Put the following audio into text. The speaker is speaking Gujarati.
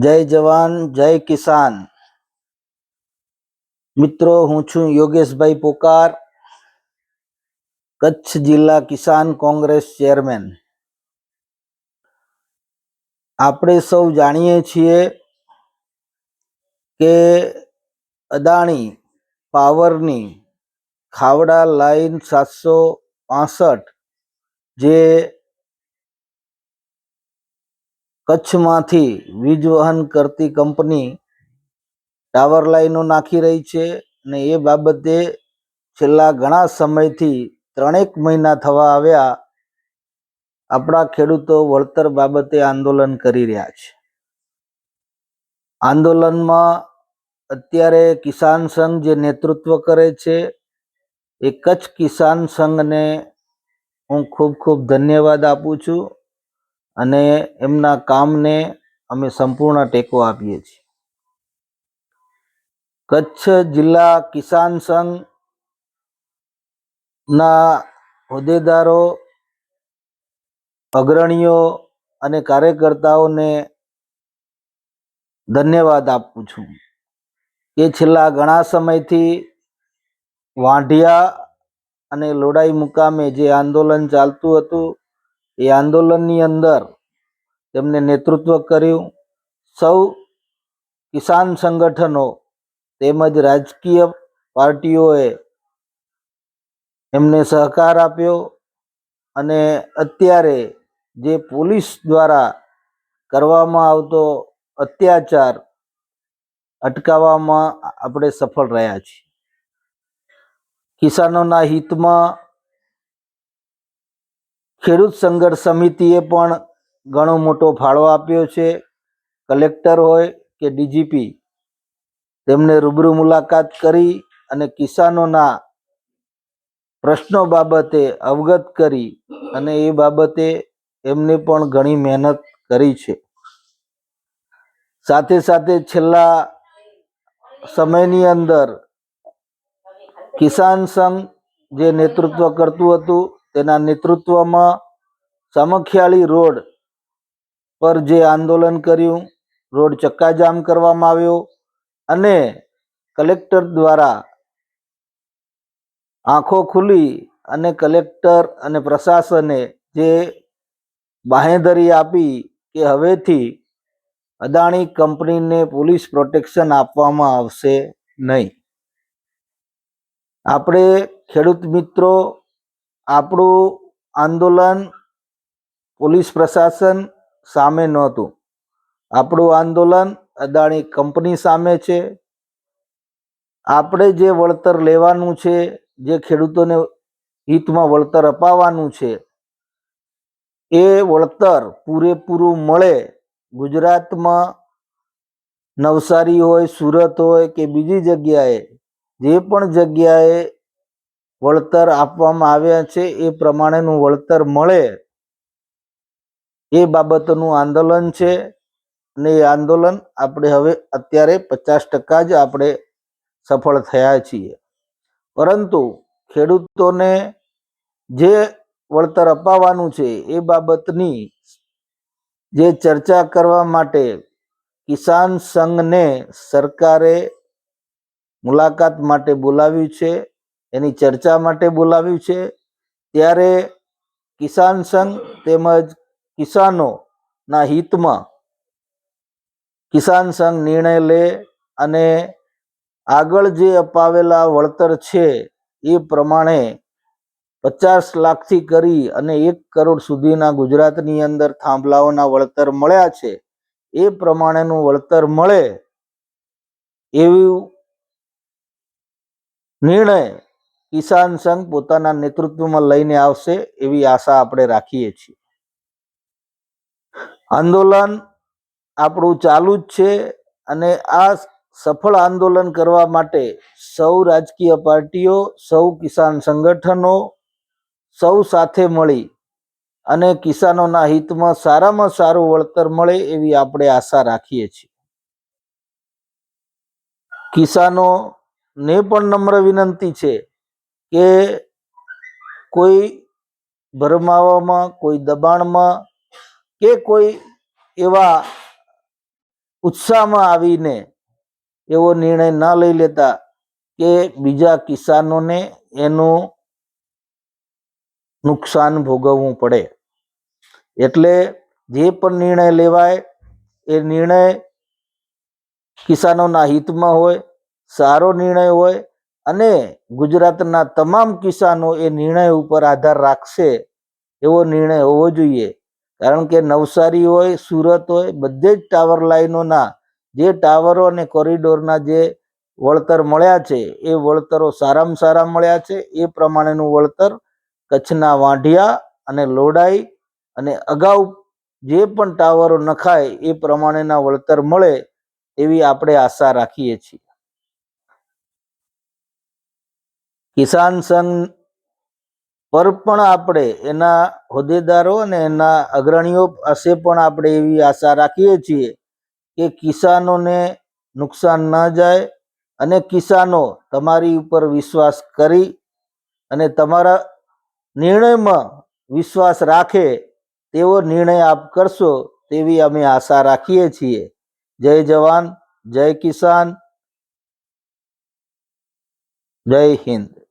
જય જવાન જય કિસાન. મિત્રો, હું છું યોગેશભાઈ પોકાર, કચ્છ જિલ્લા કિસાન કોંગ્રેસ ચેરમેન. આપણે સૌ જાણીએ છીએ કે અદાણી પાવરની ખાવડા લાઈન 765 જે કચ્છમાંથી વીજ વહન કરતી કંપની ટાવર લાઈનો નાખી રહી છે અને એ બાબતે છેલ્લા ઘણા સમયથી 3 મહિના થવા આવ્યા આપણા ખેડૂતો વળતર બાબતે આંદોલન કરી રહ્યા છે. આંદોલનમાં અત્યારે કિસાન સંઘ જે નેતૃત્વ કરે છે એ કચ્છ કિસાન સંઘને હું ખૂબ ખૂબ ધન્યવાદ આપું છું અને એમના કામને અમે સંપૂર્ણ ટેકો આપીએ છીએ. કચ્છ જિલ્લા કિસાન સંઘના હોદ્દેદારો, અગ્રણીઓ અને કાર્યકર્તાઓને ધન્યવાદ આપું છું કે છેલ્લા ઘણા સમયથી વાંઢિયા અને લોડાઈ મુકામે જે આંદોલન ચાલતું હતું એ આંદોલનની અંદર તેમને નેતૃત્વ કર્યું. સૌ કિસાન સંગઠનો તેમજ રાજકીય પાર્ટીઓએ એમને સહકાર આપ્યો અને અત્યારે જે પોલીસ દ્વારા કરવામાં આવતો અત્યાચાર અટકાવવામાં આપણે સફળ રહ્યા છીએ. કિસાનોના હિતમાં ખેડૂત સંઘર્ષ સમિતિએ પણ ઘણો મોટો ફાળો આપ્યો છે. કલેક્ટર હોય કે ડીજીપી તેમને રૂબરૂ મુલાકાત કરી અને કિસાનોના પ્રશ્નો બાબતે અવગત કરી અને એ બાબતે એમને પણ ઘણી મહેનત કરી છે. સાથે સાથે છેલ્લા સમયની અંદર કિસાન સંઘ જે નેતૃત્વ કરતું હતું તેના નેતૃત્વમાં સામખિયાળી રોડ પર જે આંદોલન કર્યું, રોડ ચક્કાજામ કરવામાં આવ્યો અને કલેક્ટર દ્વારા આંખો ખુલી અને કલેક્ટર અને પ્રશાસને જે બાંહેધરી આપી કે હવેથી અદાણી કંપનીને પોલીસ પ્રોટેક્શન આપવામાં આવશે નહીં. આપણે ખેડૂત મિત્રો આપણું આંદોલન પોલીસ પ્રશાસન સામે નહોતું, આપણું આંદોલન અદાણી કંપની સામે છે. આપણે જે વળતર લેવાનું છે, જે ખેડૂતોને હિતમાં વળતર અપાવવાનું છે એ વળતર પૂરેપૂરું મળે. ગુજરાતમાં નવસારી હોય, સુરત હોય કે બીજી જગ્યાએ જે પણ જગ્યાએ વળતર આપવામાં આવ્યા છે એ પ્રમાણેનું વળતર મળે એ બાબતનું આંદોલન છે અને એ આંદોલન આપણે હવે અત્યારે 50% જ આપણે સફળ થયા છીએ. પરંતુ ખેડૂતોને જે વળતર અપાવવાનું છે એ બાબતની જે ચર્ચા કરવા માટે કિસાન સંઘને સરકારે મુલાકાત માટે બોલાવ્યું છે, એની ચર્ચા માટે બોલાવ્યું છે. ત્યારે કિસાન સંઘ તેમજ કિસાનોના હિતમાં કિસાન સંઘ નિર્ણય લે અને આગળ જે અપાવેલા વળતર છે એ પ્રમાણે 50 લાખથી કરી અને 1 કરોડ સુધીના ગુજરાતની અંદર થાંભલાઓના વળતર મળ્યા છે એ પ્રમાણેનું વળતર મળે એવું નિર્ણય કિસાન સંઘ પોતાના નેતૃત્વમાં લઈને આવશે એવી આશા આપણે રાખીએ છીએ. આંદોલન આપણું ચાલુ જ છે અને આ સફળ આંદોલન કરવા માટે સૌ રાજકીય પાર્ટીઓ, સૌ કિસાન સંગઠનો સૌ સાથે મળી અને કિસાનોના હિતમાં સારામાં સારું વળતર મળે એવી આપણે આશા રાખીએ છીએ. કિસાનોને પણ નમ્ર વિનંતી છે કે કોઈ ભરમાવામાં, કોઈ દબાણમાં કે કોઈ એવા ઉત્સાહમાં આવીને એવો નિર્ણય ન લઈ લેતા કે બીજા કિસાનોને એનું નુકસાન ભોગવવું પડે. એટલે જે પણ નિર્ણય લેવાય એ નિર્ણય કિસાનોના હિતમાં હોય, સારો નિર્ણય હોય અને ગુજરાતના તમામ કિસાનો એ નિર્ણય ઉપર આધાર રાખશે એવો નિર્ણય હોવો જોઈએ. કારણ કે નવસારી હોય, સુરત હોય, બધે જ ટાવર લાઈનોના જે ટાવરો અને કોરિડોરના જે વળતર મળ્યા છે એ વળતરો સારામાં સારા મળ્યા છે. એ પ્રમાણેનું વળતર કચ્છના વાંઢિયા અને લોડાઈ અને અગાઉ જે પણ ટાવરો નખાય એ પ્રમાણેના વળતર મળે એવી આપણે આશા રાખીએ છીએ. કિસાન સંઘ પર પણ આપણે એના હોદ્દેદારો અને એના અગ્રણીઓ પાસે પણ આપણે એવી આશા રાખીએ છીએ કે કિસાનોને નુકસાન ન જાય અને કિસાનો તમારી ઉપર વિશ્વાસ કરી અને તમારા નિર્ણયમાં વિશ્વાસ રાખે તેવો નિર્ણય આપ કરશો તેવી અમે આશા રાખીએ છીએ. જય જવાન, જય કિસાન, જય હિન્દ.